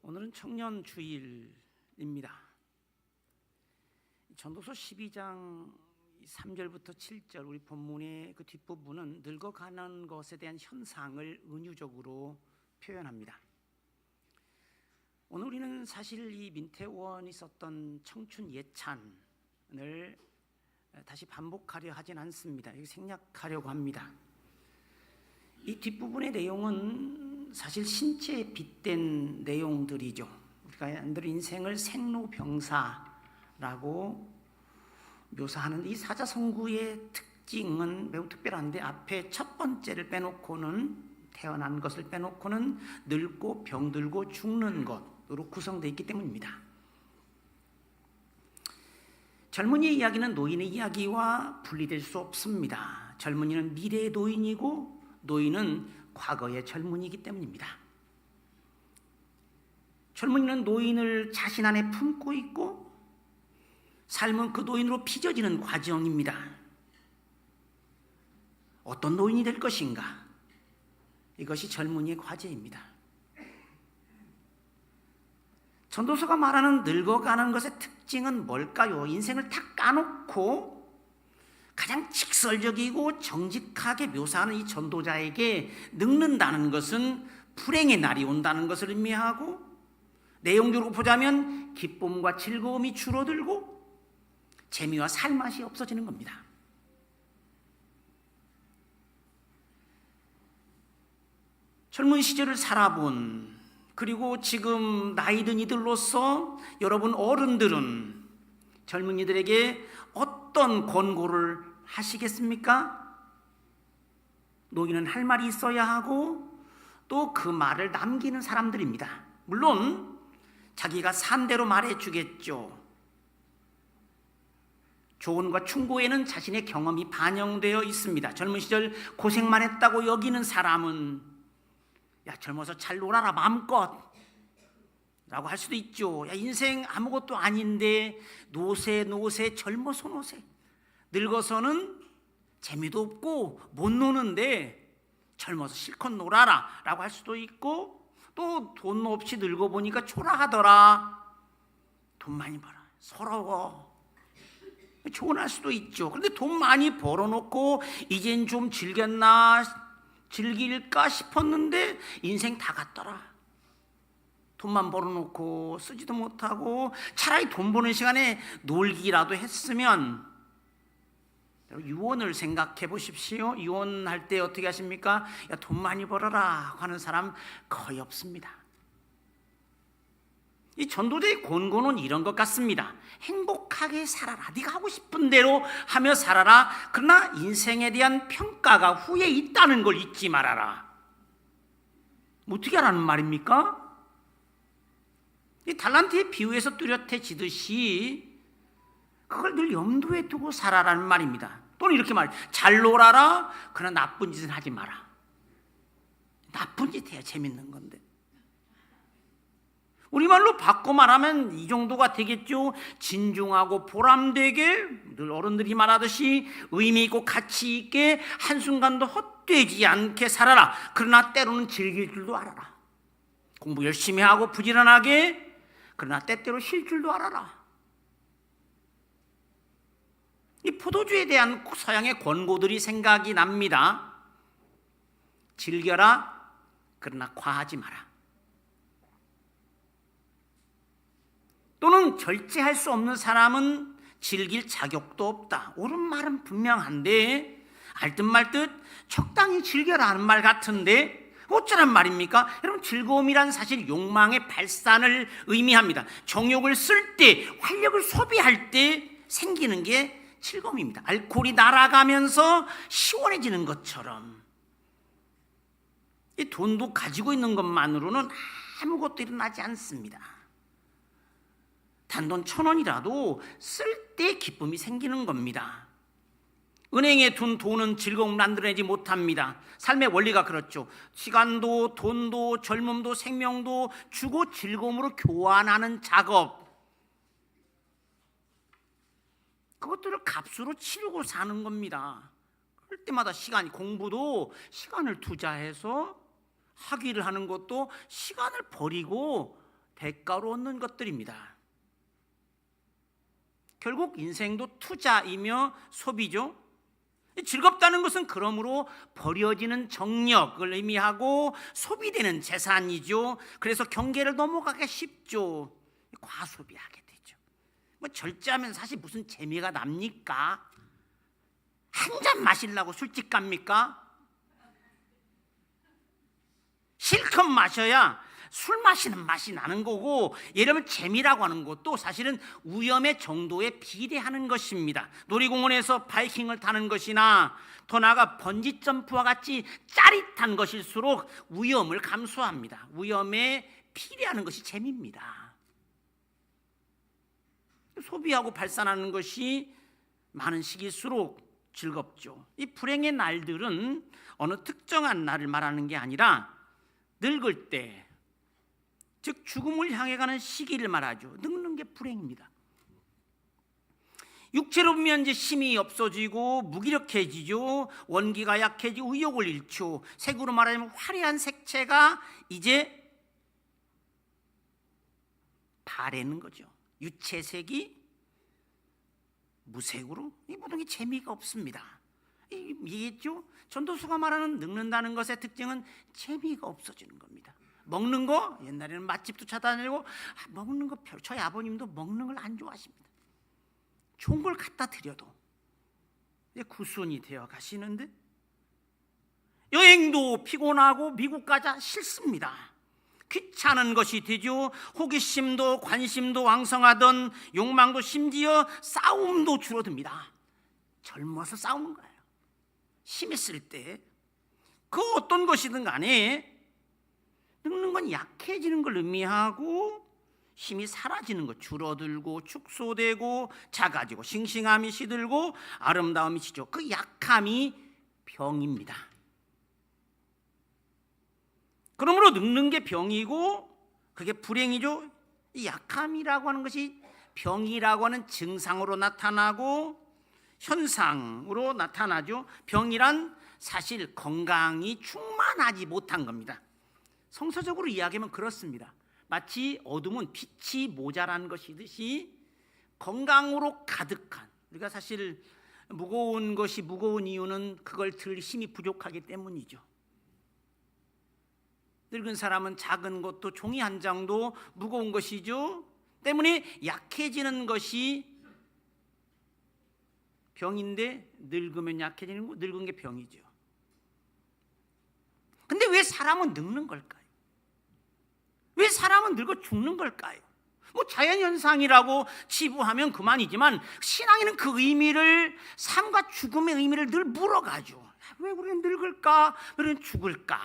오늘은 청년 주일입니다. 전도서 12장 3절부터 7절 우리 본문의 그 뒷부분은 늙어가는 것에 대한 현상을 은유적으로 표현합니다. 오늘 우리는 사실 이 민태원이 썼던 청춘 예찬을 다시 반복하려 하진 않습니다. 생략하려고 합니다. 이 뒷부분의 내용은 사실 신체에 빗댄 내용들이죠. 우리가 인생을 생로병사라고 묘사하는데 이 사자성구의 특징은 매우 특별한데 앞에 첫 번째를 빼놓고는 태어난 것을 빼놓고는 늙고 병들고 죽는 것으로 구성되어 있기 때문입니다. 젊은이의 이야기는 노인의 이야기와 분리될 수 없습니다. 젊은이는 미래의 노인이고 노인은 과거의 젊은이이기 때문입니다. 젊은이는 노인을 자신 안에 품고 있고 삶은 그 노인으로 빚어지는 과정입니다. 어떤 노인이 될 것인가? 이것이 젊은이의 과제입니다. 전도서가 말하는 늙어가는 것의 특징은 뭘까요? 인생을 다 까놓고 가장 직설적이고 정직하게 묘사하는 이 전도자에게 늙는다는 것은 불행의 날이 온다는 것을 의미하고, 내용적으로 보자면 기쁨과 즐거움이 줄어들고 재미와 살맛이 없어지는 겁니다. 젊은 시절을 살아본, 그리고 지금 나이든 이들로서 여러분 어른들은 젊은이들에게 어떤 권고를 하시겠습니까? 노인은 할 말이 있어야 하고 또 그 말을 남기는 사람들입니다. 물론 자기가 산 대로 말해주겠죠. 조언과 충고에는 자신의 경험이 반영되어 있습니다. 젊은 시절 고생만 했다고 여기는 사람은 야, 젊어서 잘 놀아라 마음껏 라고 할 수도 있죠. 야, 인생 아무것도 아닌데 노세 젊어서 노세, 늙어서는 재미도 없고 못 노는데 젊어서 실컷 놀아라 라고 할 수도 있고, 또 돈 없이 늙어보니까 초라하더라, 돈 많이 벌어 서러워, 조언할 수도 있죠. 그런데 돈 많이 벌어놓고 이젠 좀 즐길까 싶었는데 인생 다 갔더라. 돈만 벌어놓고 쓰지도 못하고 차라리 돈 버는 시간에 놀기라도 했으면. 유언을 생각해 보십시오. 유언할 때 어떻게 하십니까? 야, 돈 많이 벌어라 하는 사람 거의 없습니다. 이 전도자의 권고는 이런 것 같습니다. 행복하게 살아라. 네가 하고 싶은 대로 하며 살아라. 그러나 인생에 대한 평가가 후에 있다는 걸 잊지 말아라. 어떻게 하라는 말입니까? 이 달란트의 비유에서 뚜렷해지듯이 그걸 늘 염두에 두고 살아라는 말입니다. 또는 이렇게 말해요. 잘 놀아라. 그러나 나쁜 짓은 하지 마라. 나쁜 짓 해야 재밌는 건데. 우리말로 바꿔 말하면 이 정도가 되겠죠. 진중하고 보람되게, 늘 어른들이 말하듯이 의미 있고 가치 있게 한순간도 헛되지 않게 살아라. 그러나 때로는 즐길 줄도 알아라. 공부 열심히 하고 부지런하게, 그러나 때때로 쉴 줄도 알아라. 이 포도주에 대한 서양의 권고들이 생각이 납니다. 즐겨라. 그러나 과하지 마라. 또는 절제할 수 없는 사람은 즐길 자격도 없다. 옳은 말은 분명한데 알듯 말듯 적당히 즐겨라 하는 말 같은데 어쩌란 말입니까? 여러분, 즐거움이란 사실 욕망의 발산을 의미합니다. 정욕을 쓸 때, 활력을 소비할 때 생기는 게 즐거움입니다. 알코올이 날아가면서 시원해지는 것처럼 이 돈도 가지고 있는 것만으로는 아무것도 일어나지 않습니다. 단돈 1,000원이라도 쓸 때 기쁨이 생기는 겁니다. 은행에 둔 돈은 즐거움을 만들어내지 못합니다. 삶의 원리가 그렇죠. 시간도 돈도 젊음도 생명도 주고 즐거움으로 교환하는 작업, 그것들을 값으로 치르고 사는 겁니다. 그럴 때마다 공부도 시간을 투자해서 학위를 하는 것도 시간을 버리고 대가로 얻는 것들입니다. 결국 인생도 투자이며 소비죠. 즐겁다는 것은 그러므로 버려지는 정력을 의미하고 소비되는 재산이죠. 그래서 경계를 넘어가기 쉽죠. 과소비하게 되죠. 뭐 절제하면 사실 무슨 재미가 납니까? 한 잔 마시려고 술집 갑니까? 실컷 마셔야 술 마시는 맛이 나는 거고, 예를 들면 재미라고 하는 것도 사실은 위험의 정도에 비례하는 것입니다. 놀이공원에서 바이킹을 타는 것이나 더 나아가 번지 점프와 같이 짜릿한 것일수록 위험을 감수합니다. 위험에 비례하는 것이 재미입니다. 소비하고 발산하는 것이 많은 시기일수록 즐겁죠. 이 불행의 날들은 어느 특정한 날을 말하는 게 아니라 늙을 때, 즉 죽음을 향해 가는 시기를 말하죠. 늙는 게 불행입니다. 육체로 보면 이제 힘이 없어지고 무기력해지죠. 원기가 약해지고 의욕을 잃죠. 색으로 말하자면 화려한 색채가 이제 바래는 거죠. 유채색이 무색으로, 이 모든 게 재미가 없습니다. 이겠죠? 전도수가 말하는 늙는다는 것의 특징은 재미가 없어지는 겁니다. 먹는 거, 옛날에는 맛집도 찾아다니고 먹는 거 별로, 저희 아버님도 먹는 걸 안 좋아하십니다. 좋은 걸 갖다 드려도 이제 구순이 되어 가시는데, 여행도 피곤하고 미국 가자 싫습니다. 귀찮은 것이 되죠. 호기심도 관심도 왕성하던 욕망도, 심지어 싸움도 줄어듭니다. 젊어서 싸우는 거예요. 심했을 때 그 어떤 것이든 간에 늙는 건 약해지는 걸 의미하고, 힘이 사라지는 것, 줄어들고 축소되고 작아지고 싱싱함이 시들고 아름다움이 지죠. 그 약함이 병입니다. 그러므로 늙는 게 병이고 그게 불행이죠. 이 약함이라고 하는 것이 병이라고 하는 증상으로 나타나고 현상으로 나타나죠. 병이란 사실 건강이 충만하지 못한 겁니다. 성서적으로 이야기하면 그렇습니다. 마치 어둠은 빛이 모자란 것이듯이 건강으로 가득한, 우리가 사실 무거운 것이 무거운 이유는 그걸 들 힘이 부족하기 때문이죠. 늙은 사람은 작은 것도 종이 한 장도 무거운 것이죠. 때문에 약해지는 것이 병인데, 늙으면 약해지는 거, 늙은 게 병이죠. 근데 왜 사람은 늙는 걸까요? 왜 사람은 늙어 죽는 걸까요? 뭐 자연현상이라고 치부하면 그만이지만 신앙에는 그 의미를, 삶과 죽음의 의미를 늘 물어가죠. 왜 우리는 늙을까? 왜 우리는 죽을까?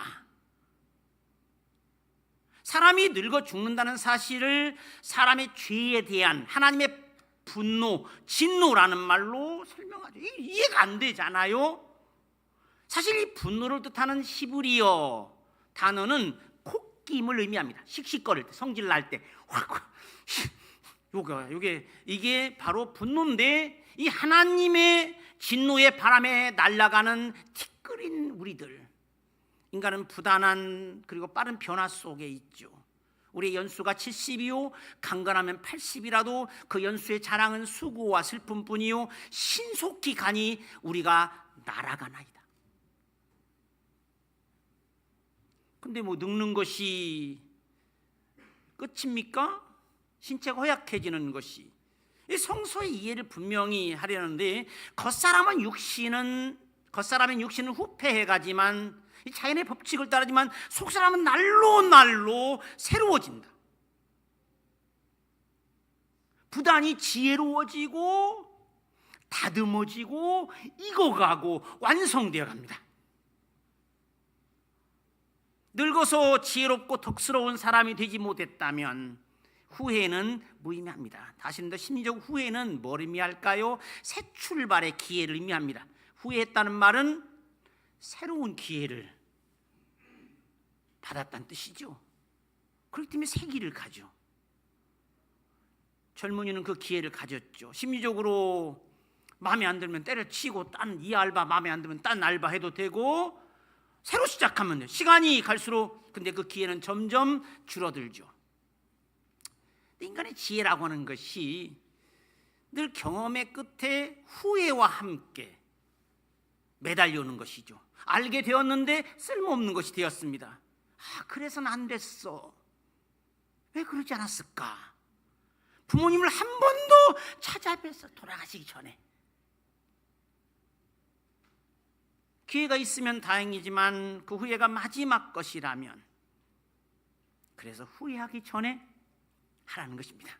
사람이 늙어 죽는다는 사실을 사람의 죄에 대한 하나님의 분노, 진노라는 말로 설명하죠. 이해가 안 되잖아요. 사실 이 분노를 뜻하는 히브리어 단어는 콧김을 의미합니다. 씩씩거릴 때, 성질 날 때 확, 이게 바로 분노인데, 이 하나님의 진노의 바람에 날아가는 티끌인 우리들, 인간은 부단한 그리고 빠른 변화 속에 있죠. 우리의 연수가 70이요 강건하면 80이라도 그 연수의 자랑은 수고와 슬픔뿐이요 신속히 가니 우리가 날아가나이다. 근데 뭐 늙는 것이 끝입니까? 신체가 허약해지는 것이. 이 성서의 이해를 분명히 하려는데, 겉사람의 육신은 후패해가지만, 이 자연의 법칙을 따르지만 속사람은 날로 새로워진다. 부단히 지혜로워지고 다듬어지고 익어가고 완성되어 갑니다. 늙어서 지혜롭고 덕스러운 사람이 되지 못했다면 후회는 무의미합니다. 다시 더 심리적 후회는 뭘 의미할까요? 새 출발의 기회를 의미합니다. 후회했다는 말은 새로운 기회를 받았다는 뜻이죠. 그렇기 때문에 새 길을 가죠. 젊은이는 그 기회를 가졌죠. 심리적으로 마음에 안 들면 때려치고 이 알바 마음에 안 들면 딴 알바 해도 되고 새로 시작하면 돼요. 시간이 갈수록 근데 그 기회는 점점 줄어들죠. 인간의 지혜라고 하는 것이 늘 경험의 끝에 후회와 함께 매달려오는 것이죠. 알게 되었는데 쓸모없는 것이 되었습니다. 그래서는 안 됐어. 왜 그러지 않았을까? 부모님을 한 번도 찾아뵈서 돌아가시기 전에 기회가 있으면 다행이지만 그 후회가 마지막 것이라면 그래서 후회하기 전에 하라는 것입니다.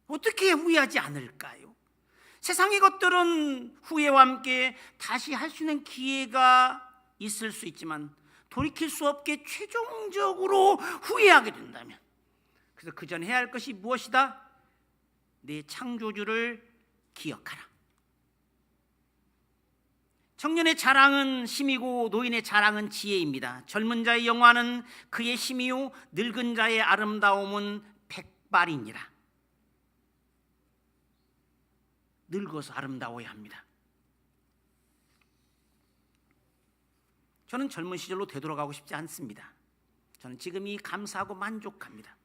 어떻게 후회하지 않을까요? 세상의 것들은 후회와 함께 다시 할 수 있는 기회가 있을 수 있지만 돌이킬 수 없게 최종적으로 후회하게 된다면, 그래서 그 전 해야 할 것이 무엇이다? 내 창조주를 기억하라. 청년의 자랑은 힘이고 노인의 자랑은 지혜입니다. 젊은 자의 영화는 그의 힘이요 늙은 자의 아름다움은 백발이니라. 늙어서 아름다워야 합니다. 저는 젊은 시절로 되돌아가고 싶지 않습니다. 저는 지금이 감사하고 만족합니다.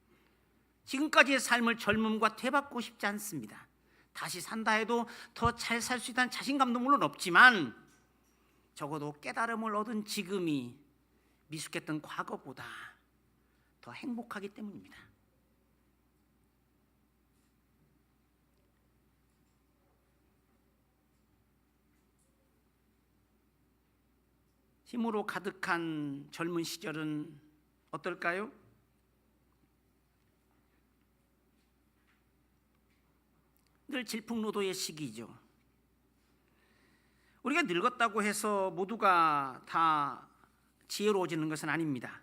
지금까지의 삶을 젊음과 되받고 싶지 않습니다. 다시 산다 해도 더 잘 살 수 있다는 자신감도 물론 없지만 적어도 깨달음을 얻은 지금이 미숙했던 과거보다 더 행복하기 때문입니다. 힘으로 가득한 젊은 시절은 어떨까요? 늘 질풍노도의 시기죠. 우리가 늙었다고 해서 모두가 다 지혜로워지는 것은 아닙니다.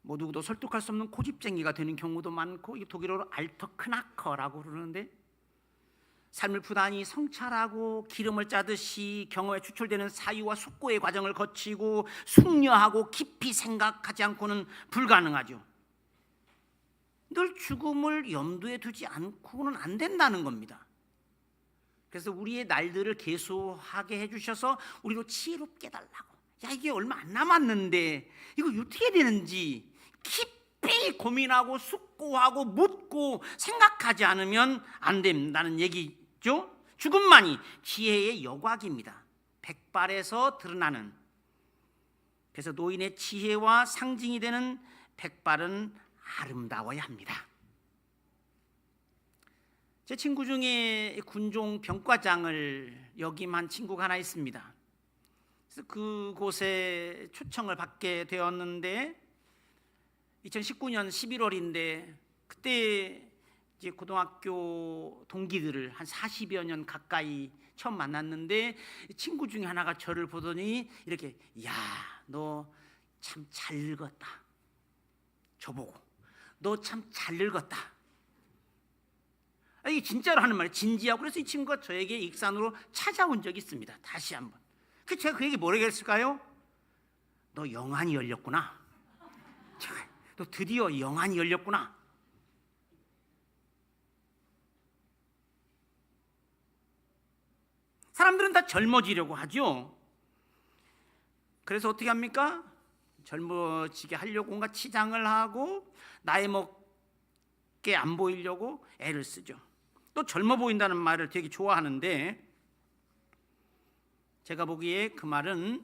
모두도 설득할 수 없는 고집쟁이가 되는 경우도 많고, 독일어로 알터크나커라고 그러는데 삶을 부단히 성찰하고 기름을 짜듯이 경험에 추출되는 사유와 숙고의 과정을 거치고 숙려하고 깊이 생각하지 않고는 불가능하죠. 늘 죽음을 염두에 두지 않고는 안 된다는 겁니다. 그래서 우리의 날들을 계속하게 해주셔서 우리도 지혜롭게 해달라고. 이게 얼마 안 남았는데 이거 어떻게 되는지 깊이 고민하고 숙고하고 묻고 생각하지 않으면 안 된다는 얘기죠. 죽음만이 지혜의 여곽입니다. 백발에서 드러나는. 그래서 노인의 지혜와 상징이 되는 백발은 아름다워야 합니다. 제 친구 중에 군종 병과장을 역임한 친구가 하나 있습니다. 그래서 그곳에 초청을 받게 되었는데 2019년 11월인데 그때 이제 고등학교 동기들을 한 40여 년 가까이 처음 만났는데 친구 중에 하나가 저를 보더니 이렇게, 야, 너 참 잘 늙었다. 저보고 너 참 잘 늙었다. 이게 진짜로 하는 말이에요. 진지하고. 그래서 이 친구가 저에게 익산으로 찾아온 적이 있습니다. 다시 한번. 그래서 제가 그에게 뭐라고 했을까요? 너 영안이 열렸구나. 너 드디어 영안이 열렸구나. 사람들은 다 젊어지려고 하죠. 그래서 어떻게 합니까? 젊어지게 하려고 뭔가 치장을 하고 나이 먹게 안 보이려고 애를 쓰죠. 또 젊어 보인다는 말을 되게 좋아하는데 제가 보기에 그 말은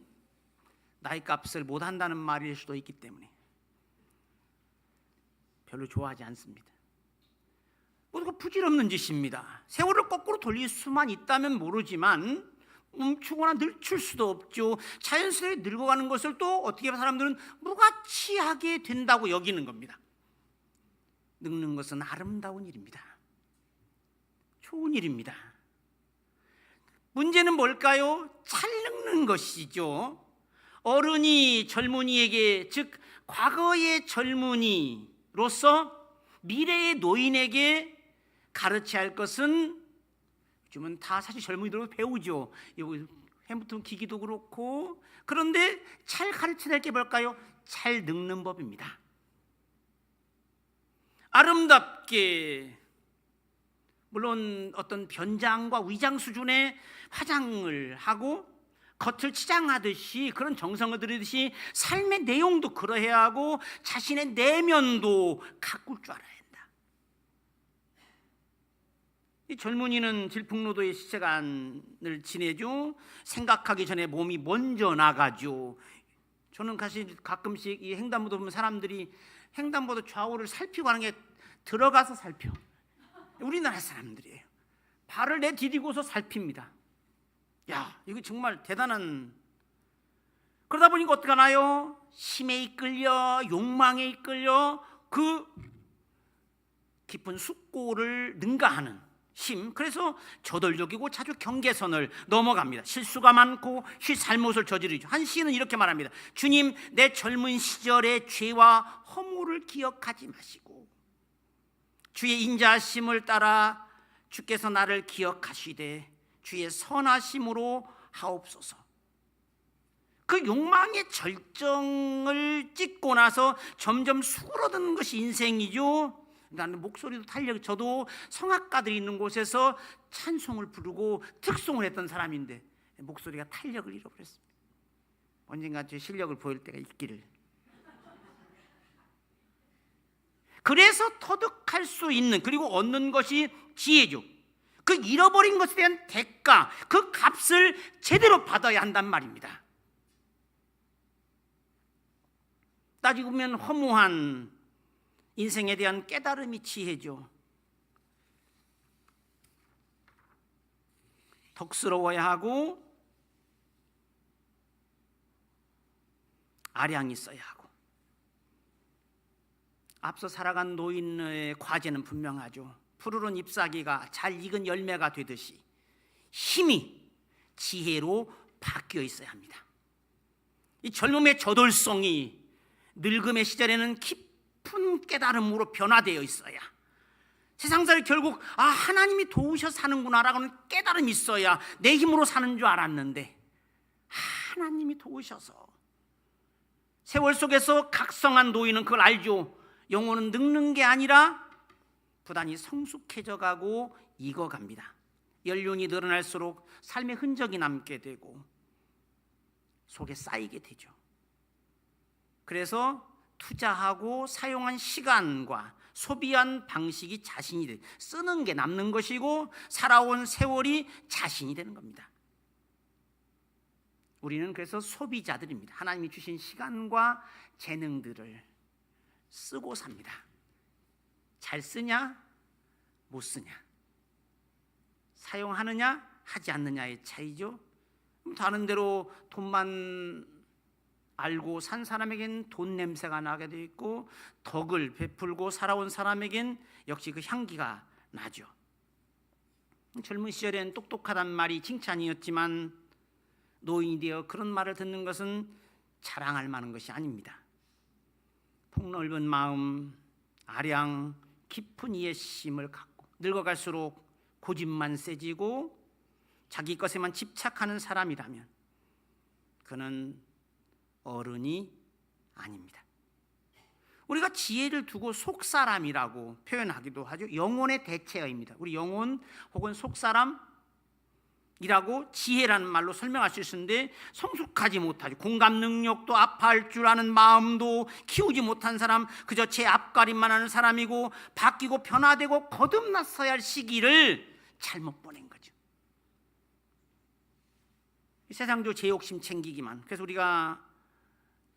나이값을 못한다는 말일 수도 있기 때문에 별로 좋아하지 않습니다. 모두가 부질없는 짓입니다. 세월을 거꾸로 돌릴 수만 있다면 모르지만 멈추거나 늦출 수도 없죠. 자연스레 늙어가는 것을 또 어떻게 사람들은 무가치하게 된다고 여기는 겁니다. 늙는 것은 아름다운 일입니다. 좋은 일입니다. 문제는 뭘까요? 잘 늙는 것이죠. 어른이 젊은이에게, 즉 과거의 젊은이로서 미래의 노인에게 가르쳐야 할 것은, 요즘은 다 사실 젊은이들도 배우죠. 핸드폰 기기도 그렇고. 그런데 잘 가르쳐야 할 게 뭘까요? 잘 늙는 법입니다. 아름답게, 물론 어떤 변장과 위장 수준의 화장을 하고 겉을 치장하듯이 그런 정성을 들이듯이 삶의 내용도 그러해야 하고 자신의 내면도 가꿀 줄 알아야 한다. 이 젊은이는 질풍노도의 시간을 지내죠. 생각하기 전에 몸이 먼저 나가죠. 저는 사실 가끔씩 이 횡단보도 보면 사람들이 횡단보도 좌우를 살피고 하는 게 들어가서 살펴. 우리나라 사람들이에요. 발을 내디디고서 살핍니다. 야, 이거 정말 대단한. 그러다 보니까 어떻게 하나요? 힘에 이끌려, 욕망에 이끌려 그 깊은 숫골을 능가하는 힘. 그래서 저돌적이고 자주 경계선을 넘어갑니다. 실수가 많고 잘못을 저지르죠. 한 시인은 이렇게 말합니다. 주님, 내 젊은 시절의 죄와 허물을 기억하지 마시고 주의 인자하심을 따라 주께서 나를 기억하시되 주의 선하심으로 하옵소서. 그 욕망의 절정을 찍고 나서 점점 수그러드는 것이 인생이죠. 나는 목소리도 탄력. 저도 성악가들이 있는 곳에서 찬송을 부르고 특송을 했던 사람인데 목소리가 탄력을 잃어버렸습니다. 언젠가 제 실력을 보일 때가 있기를. 그래서 터득할 수 있는, 그리고 얻는 것이 지혜죠. 그 잃어버린 것에 대한 대가, 그 값을 제대로 받아야 한단 말입니다. 따지고 보면 허무한 인생에 대한 깨달음이 지혜죠. 덕스러워야 하고 아량이 있어야 하고. 앞서 살아간 노인의 과제는 분명하죠. 푸르른 잎사귀가 잘 익은 열매가 되듯이 힘이 지혜로 바뀌어 있어야 합니다. 이 젊음의 저돌성이 늙음의 시절에는 깊은 깨달음으로 변화되어 있어야, 세상살이 결국 하나님이 도우셔서 사는구나라고는 깨달음이 있어야, 내 힘으로 사는 줄 알았는데 하나님이 도우셔서. 세월 속에서 각성한 노인은 그걸 알죠. 영혼은 늙는 게 아니라 부단히 성숙해져 가고 익어갑니다. 연륜이 늘어날수록 삶의 흔적이 남게 되고 속에 쌓이게 되죠. 그래서 투자하고 사용한 시간과 소비한 방식이 자신이 돼, 쓰는 게 남는 것이고 살아온 세월이 자신이 되는 겁니다. 우리는 그래서 소비자들입니다. 하나님이 주신 시간과 재능들을 쓰고 삽니다. 잘 쓰냐 못 쓰냐, 사용하느냐 하지 않느냐의 차이죠. 다른 대로 돈만 알고 산 사람에겐 돈 냄새가 나게 돼 있고, 덕을 베풀고 살아온 사람에겐 역시 그 향기가 나죠. 젊은 시절엔 똑똑하단 말이 칭찬이었지만 노인이 되어 그런 말을 듣는 것은 자랑할 만한 것이 아닙니다. 폭넓은 마음, 아량, 깊은 이해심을 갖고 늙어갈수록 고집만 세지고 자기 것에만 집착하는 사람이라면 그는 어른이 아닙니다. 우리가 지혜를 두고 속사람이라고 표현하기도 하죠. 영혼의 대체어입니다. 우리 영혼 혹은 속사람이라고 지혜라는 말로 설명할 수 있는데, 성숙하지 못하죠. 공감 능력도, 아파할 줄 아는 마음도 키우지 못한 사람, 그저 제 앞가림만 하는 사람이고, 바뀌고 변화되고 거듭났어야 할 시기를 잘못 보낸 거죠. 세상적으로 제 욕심 챙기기만. 그래서 우리가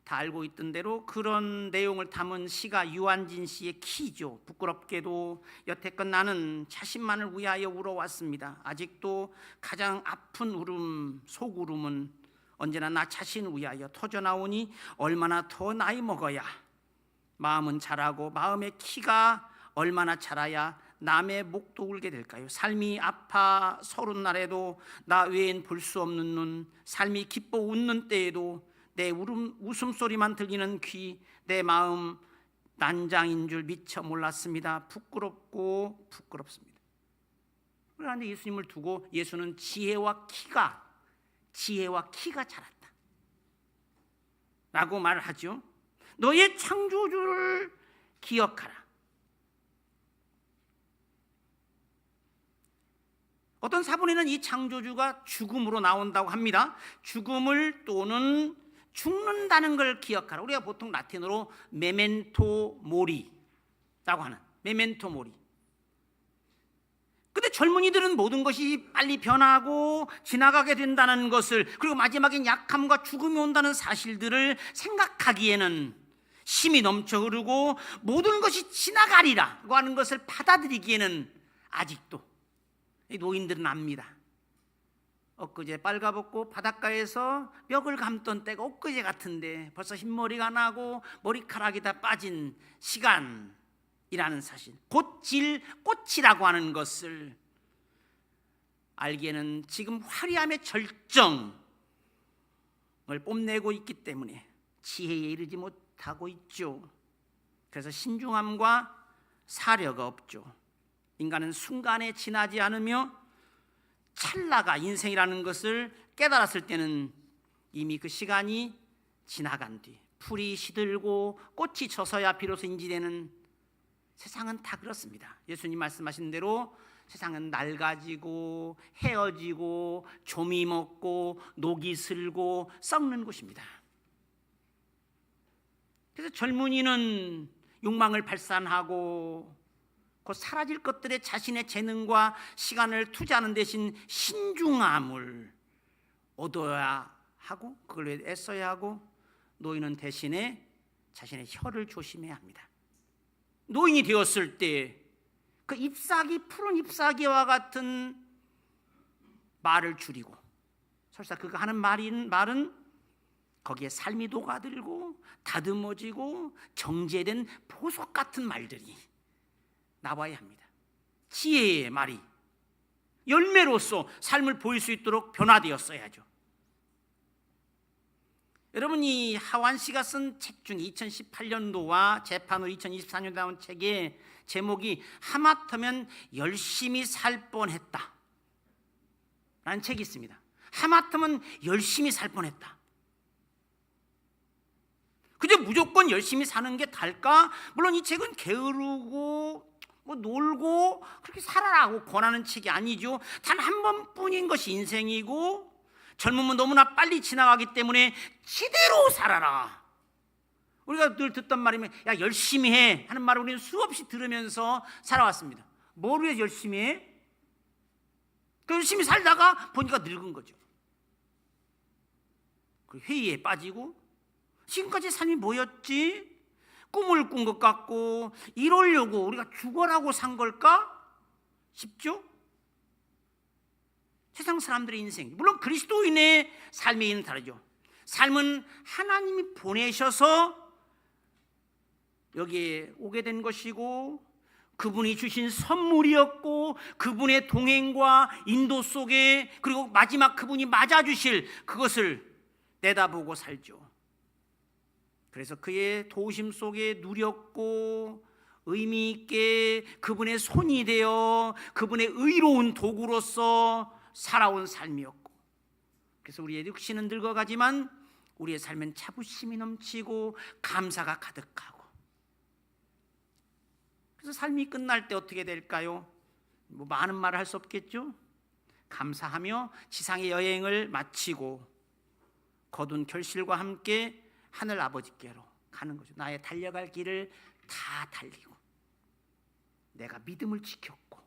다 알고 있던 대로 그런 내용을 담은 시가 유한진 씨의 키죠. 부끄럽게도 여태껏 나는 자신만을 위하여 울어왔습니다. 아직도 가장 아픈 울음, 속울음은 언제나 나 자신을 위하여 터져나오니 얼마나 더 나이 먹어야 마음은 자라고 마음의 키가 얼마나 자라야 남의 목도 울게 될까요? 삶이 아파 서른 날에도 나 외엔 볼 수 없는 눈, 삶이 기뻐 웃는 때에도 내 웃음소리만 들리는 귀, 내 마음 난장인 줄 미처 몰랐습니다. 부끄럽고 부끄럽습니다. 그런데 예수님을 두고 예수는 지혜와 키가 자랐다 라고 말을 하죠. 너의 창조주를 기억하라. 어떤 사본에는 이 창조주가 죽음으로 나온다고 합니다. 죽음을 또는 죽는다는 걸 기억하라. 우리가 보통 라틴어로 메멘토 모리라고 하는 메멘토 모리. 근데 젊은이들은 모든 것이 빨리 변하고 지나가게 된다는 것을, 그리고 마지막엔 약함과 죽음이 온다는 사실들을 생각하기에는 힘이 넘쳐 흐르고 모든 것이 지나가리라고 하는 것을 받아들이기에는 아직도 이 노인들은 압니다. 엊그제 빨가벗고 바닷가에서 벽을 감던 때가 엊그제 같은데 벌써 흰머리가 나고 머리카락이 다 빠진 시간이라는 사실, 곧 질 꽃이라고 하는 것을 알기에는 지금 화려함의 절정을 뽐내고 있기 때문에 지혜에 이르지 못하고 있죠. 그래서 신중함과 사려가 없죠. 인간은 순간에 지나지 않으며 찰나가 인생이라는 것을 깨달았을 때는 이미 그 시간이 지나간 뒤 풀이 시들고 꽃이 져서야 비로소 인지되는, 세상은 다 그렇습니다. 예수님 말씀하신 대로 세상은 낡아지고 헤어지고 조미 먹고 녹이 슬고 썩는 곳입니다. 그래서 젊은이는 욕망을 발산하고 곧 사라질 것들에 자신의 재능과 시간을 투자하는 대신 신중함을 얻어야 하고 그걸 위해 애써야 하고, 노인은 대신에 자신의 혀를 조심해야 합니다. 노인이 되었을 때 그 잎사귀, 푸른 잎사귀와 같은 말을 줄이고, 설사 그가 하는 말은 거기에 삶이 녹아들고 다듬어지고 정제된 보석 같은 말들이 나와야 합니다. 지혜의 말이 열매로서 삶을 보일 수 있도록 변화되었어야죠. 여러분이 하완 씨가 쓴 책 중에 2018년도와 재판으로 2024년도에 나온 책의 제목이 하마터면 열심히 살 뻔했다 라는 책이 있습니다. 하마터면 열심히 살 뻔했다. 그저 무조건 열심히 사는 게 달까? 물론 이 책은 게으르고 놀고 그렇게 살아라고 권하는 책이 아니죠. 단 한 번뿐인 것이 인생이고 젊으면 너무나 빨리 지나가기 때문에 제대로 살아라. 우리가 늘 듣던 말이면 야 열심히 해 하는 말을 우리는 수없이 들으면서 살아왔습니다. 뭘 위해서 열심히 해? 그 열심히 살다가 보니까 늙은 거죠. 그 회의에 빠지고 지금까지 삶이 뭐였지? 꿈을 꾼 것 같고 이러려고 우리가 죽어라고 산 걸까 싶죠? 세상 사람들의 인생, 물론 그리스도인의 삶의 인은 다르죠. 삶은 하나님이 보내셔서 여기에 오게 된 것이고 그분이 주신 선물이었고 그분의 동행과 인도 속에, 그리고 마지막 그분이 맞아주실 그것을 내다보고 살죠. 그래서 그의 도우심 속에 누렸고 의미 있게 그분의 손이 되어 그분의 의로운 도구로서 살아온 삶이었고, 그래서 우리의 육신은 늙어가지만 우리의 삶은 자부심이 넘치고 감사가 가득하고, 그래서 삶이 끝날 때 어떻게 될까요? 많은 말을 할 수 없겠죠. 감사하며 지상의 여행을 마치고 거둔 결실과 함께 하늘 아버지께로 가는 거죠. 나의 달려갈 길을 다 달리고 내가 믿음을 지켰고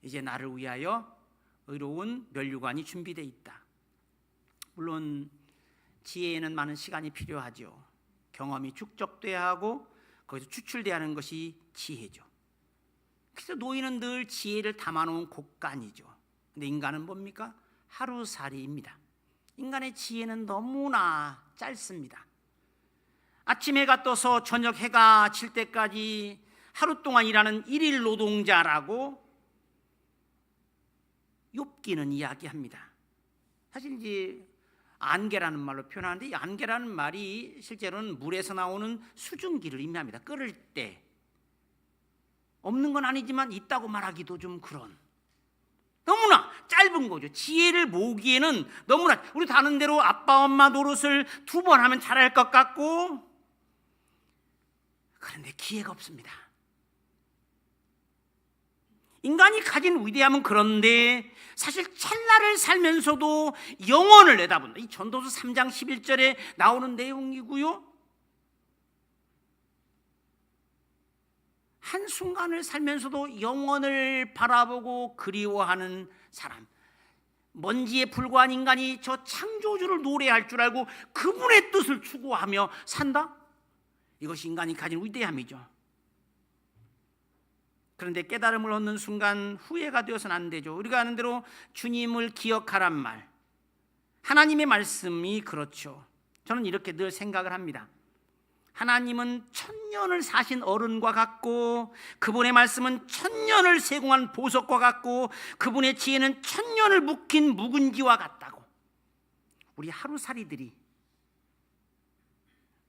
이제 나를 위하여 의로운 면류관이 준비되어 있다. 물론 지혜에는 많은 시간이 필요하죠. 경험이 축적돼야 하고 거기서 추출돼야 하는 것이 지혜죠. 그래서 노인은 늘 지혜를 담아놓은 곡간이죠. 근데 인간은 뭡니까? 하루살이입니다. 인간의 지혜는 너무나 짧습니다. 아침 해가 떠서 저녁 해가 질 때까지 하루 동안 일하는 일일 노동자라고 욥기는 이야기합니다. 사실 이제 안개라는 말로 표현하는데 이 안개라는 말이 실제로는 물에서 나오는 수증기를 의미합니다. 끓을 때 없는 건 아니지만 있다고 말하기도 좀 그런, 너무나 짧은 거죠. 지혜를 모으기에는 너무나, 우리 다 아는 대로 아빠 엄마 노릇을 2번 하면 잘할 것 같고, 그런데 기회가 없습니다. 인간이 가진 위대함은 그런데 사실 찰나를 살면서도 영원을 내다본다. 이 전도서 3장 11절에 나오는 내용이고요. 한순간을 살면서도 영원을 바라보고 그리워하는 사람, 먼지에 불과한 인간이 저 창조주를 노래할 줄 알고 그분의 뜻을 추구하며 산다? 이것이 인간이 가진 위대함이죠. 그런데 깨달음을 얻는 순간 후회가 되어서는 안 되죠. 우리가 아는 대로 주님을 기억하란 말, 하나님의 말씀이 그렇죠. 저는 이렇게 늘 생각을 합니다. 하나님은 천년을 사신 어른과 같고, 그분의 말씀은 천년을 세공한 보석과 같고, 그분의 지혜는 천년을 묵힌 묵은지와 같다고. 우리 하루살이들이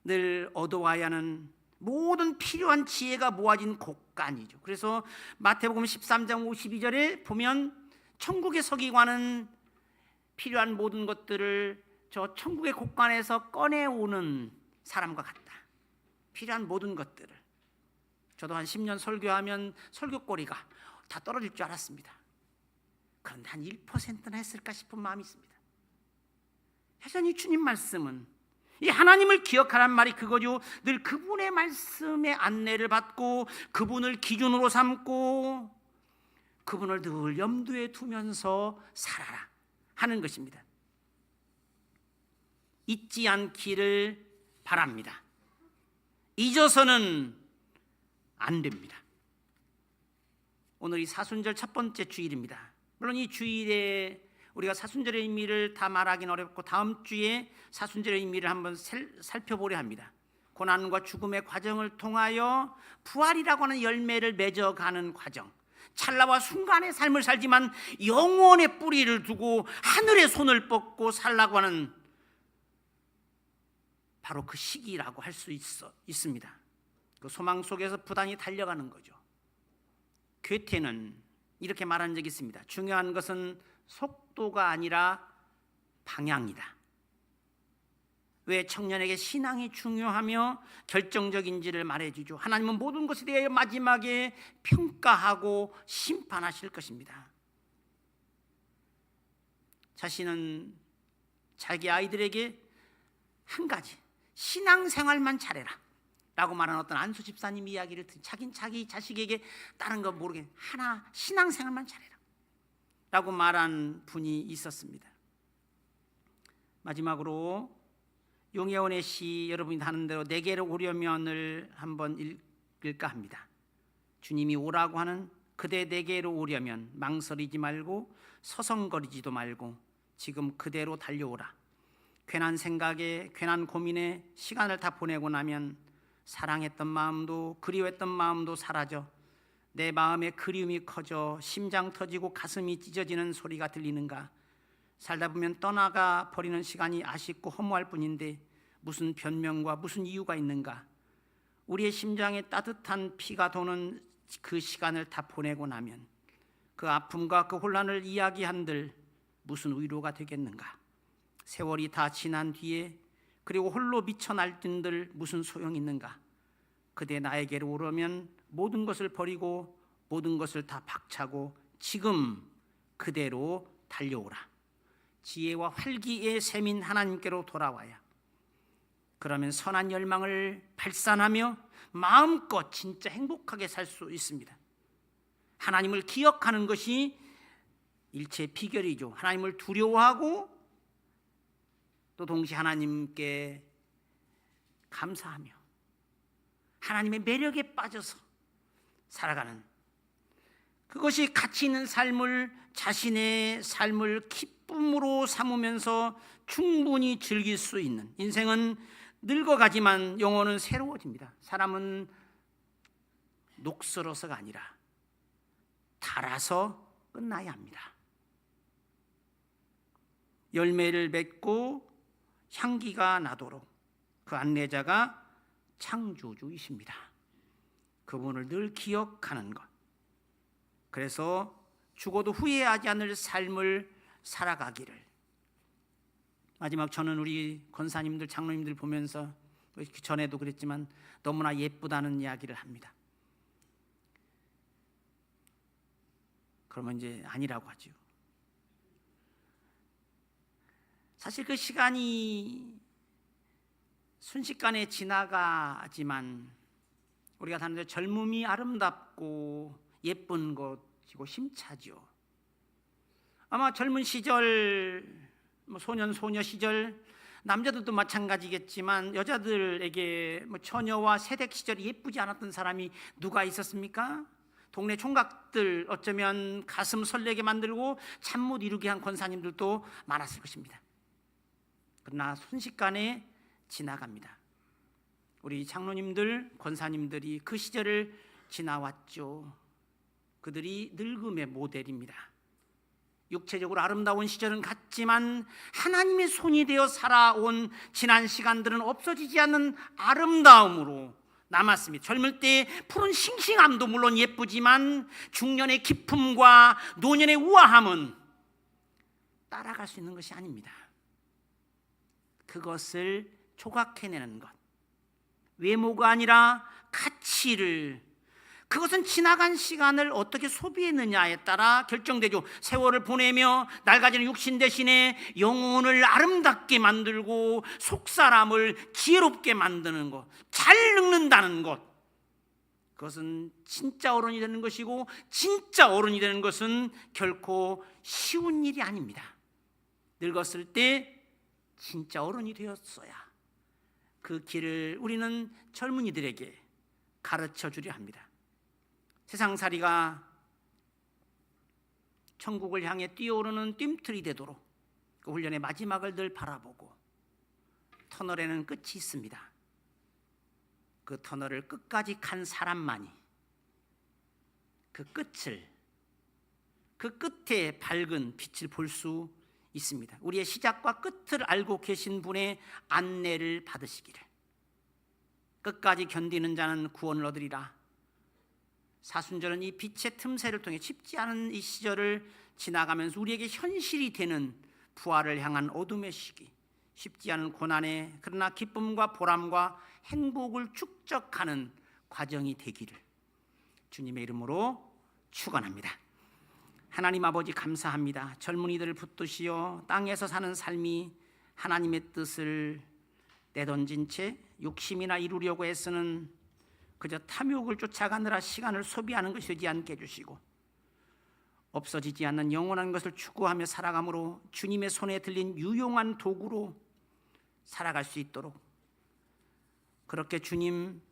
늘 얻어와야 하는 모든 필요한 지혜가 모아진 곳간이죠. 그래서 마태복음 13장 52절에 보면 천국의 서기관은 필요한 모든 것들을 저 천국의 곳간에서 꺼내오는 사람과 같다. 필요한 모든 것들을. 저도 한 10년 설교하면 설교거리가 다 떨어질 줄 알았습니다. 그런데 한 1%나 했을까 싶은 마음이 있습니다. 여전히 주님 말씀은, 이 하나님을 기억하란 말이 그거죠. 늘 그분의 말씀의 안내를 받고 그분을 기준으로 삼고 그분을 늘 염두에 두면서 살아라 하는 것입니다. 잊지 않기를 바랍니다. 잊어서는 안 됩니다. 오늘 이 사순절 첫 번째 주일입니다. 물론 이 주일에 우리가 사순절의 의미를 다 말하기는 어렵고 다음 주에 사순절의 의미를 한번 살펴보려 합니다. 고난과 죽음의 과정을 통하여 부활이라고 하는 열매를 맺어가는 과정, 찰나와 순간의 삶을 살지만 영원의 뿌리를 두고 하늘의 손을 뻗고 살라고 하는 바로 그 시기라고 할 수 있습니다. 그 소망 속에서 부단히 달려가는 거죠. 괴테는 이렇게 말한 적이 있습니다. 중요한 것은 속도가 아니라 방향이다. 왜 청년에게 신앙이 중요하며 결정적인지를 말해주죠. 하나님은 모든 것에 대해 마지막에 평가하고 심판하실 것입니다. 자신은 자기 아이들에게 한 가지, 신앙생활만 잘해라 라고 말하는 어떤 안수 집사님 이야기를 듣, 자기 자식에게 다른 거 모르게 하나 신앙생활만 잘해라 라고 말한 분이 있었습니다. 마지막으로 용혜원의 시, 여러분이 하는 대로 내게로 오려면을 한번 읽을까 합니다. 주님이 오라고 하는 그대 내게로 오려면 망설이지 말고 서성거리지도 말고 지금 그대로 달려오라. 괜한 생각에 괜한 고민에 시간을 다 보내고 나면 사랑했던 마음도 그리워했던 마음도 사라져 내 마음에 그리움이 커져 심장 터지고 가슴이 찢어지는 소리가 들리는가. 살다 보면 떠나가 버리는 시간이 아쉽고 허무할 뿐인데 무슨 변명과 무슨 이유가 있는가. 우리의 심장에 따뜻한 피가 도는 그 시간을 다 보내고 나면 그 아픔과 그 혼란을 이야기한들 무슨 위로가 되겠는가. 세월이 다 지난 뒤에 그리고 홀로 미쳐 날뛴들 무슨 소용이 있는가. 그대 나에게로 오려면 모든 것을 버리고 모든 것을 다 박차고 지금 그대로 달려오라. 지혜와 활기의 셈인 하나님께로 돌아와야 그러면 선한 열망을 발산하며 마음껏 진짜 행복하게 살 수 있습니다. 하나님을 기억하는 것이 일체의 비결이죠. 하나님을 두려워하고 또 동시에 하나님께 감사하며 하나님의 매력에 빠져서 살아가는 그것이 가치 있는 삶을 자신의 삶을 기쁨으로 삼으면서 충분히 즐길 수 있는 인생은 늙어가지만 영혼은 새로워집니다. 사람은 녹슬어서가 아니라 달아서 끝나야 합니다. 열매를 맺고 향기가 나도록 그 안내자가 창조주이십니다. 그분을 늘 기억하는 것. 그래서 죽어도 후회하지 않을 삶을 살아가기를. 마지막 저는 우리 권사님들 장로님들 보면서 그 전에도 그랬지만 너무나 예쁘다는 이야기를 합니다. 그러면 이제 아니라고 하죠. 사실 그 시간이 순식간에 지나가지만 우리가 사는 젊음이 아름답고 예쁜 것이고 힘차죠. 아마 젊은 시절, 소년 소녀 시절, 남자들도 마찬가지겠지만 여자들에게 처녀와 새댁 시절이 예쁘지 않았던 사람이 누가 있었습니까? 동네 총각들, 어쩌면 가슴 설레게 만들고 잠 못 이루게 한 권사님들도 많았을 것입니다. 그러나 순식간에 지나갑니다. 우리 장로님들, 권사님들이 그 시절을 지나왔죠. 그들이 늙음의 모델입니다. 육체적으로 아름다운 시절은 같지만 하나님의 손이 되어 살아온 지난 시간들은 없어지지 않는 아름다움으로 남았습니다. 젊을 때 푸른 싱싱함도 물론 예쁘지만 중년의 기품과 노년의 우아함은 따라갈 수 있는 것이 아닙니다. 그것을 조각해내는 것, 외모가 아니라 가치를, 그것은 지나간 시간을 어떻게 소비했느냐에 따라 결정되죠. 세월을 보내며 낡아지는 육신 대신에 영혼을 아름답게 만들고 속사람을 지혜롭게 만드는 것, 잘 늙는다는 것, 그것은 진짜 어른이 되는 것이고, 진짜 어른이 되는 것은 결코 쉬운 일이 아닙니다. 늙었을 때 진짜 어른이 되었어야 그 길을 우리는 젊은이들에게 가르쳐 주려 합니다. 세상살이가 천국을 향해 뛰어오르는 뜀틀이 되도록 그 훈련의 마지막을 늘 바라보고, 터널에는 끝이 있습니다. 그 터널을 끝까지 간 사람만이 그 끝을, 그 끝에 밝은 빛을 볼 수 있습니다. 우리의 시작과 끝을 알고 계신 분의 안내를 받으시기를. 끝까지 견디는 자는 구원을 얻으리라. 사순절은 이 빛의 틈새를 통해 쉽지 않은 이 시절을 지나가면서 우리에게 현실이 되는 부활을 향한 어둠의 시기, 쉽지 않은 고난에 그러나 기쁨과 보람과 행복을 축적하는 과정이 되기를 주님의 이름으로 축원합니다. 하나님 아버지 감사합니다. 젊은이들을 붙드시어 땅에서 사는 삶이 하나님의 뜻을 내던진 채 욕심이나 이루려고 애쓰는 그저 탐욕을 쫓아가느라 시간을 소비하는 것이 되지 않게 해주시고, 없어지지 않는 영원한 것을 추구하며 살아감으로 주님의 손에 들린 유용한 도구로 살아갈 수 있도록, 그렇게 주님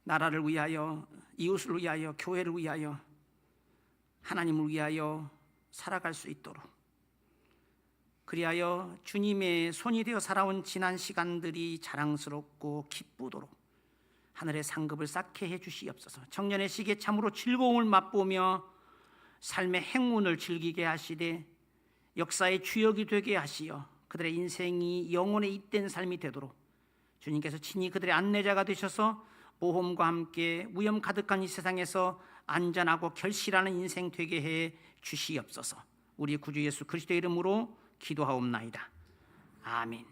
나라를 위하여, 이웃을 위하여, 교회를 위하여, 하나님을 위하여 살아갈 수 있도록, 그리하여 주님의 손이 되어 살아온 지난 시간들이 자랑스럽고 기쁘도록 하늘의 상급을 쌓게 해주시옵소서. 청년의 시기에 참으로 즐거움을 맛보며 삶의 행운을 즐기게 하시되 역사의 주역이 되게 하시어 그들의 인생이 영혼에 잇된 삶이 되도록 주님께서 친히 그들의 안내자가 되셔서 모험과 함께 위험 가득한 이 세상에서 안전하고 결실하는 인생 되게 해 주시옵소서. 우리 구주 예수 그리스도의 이름으로 기도하옵나이다. 아멘.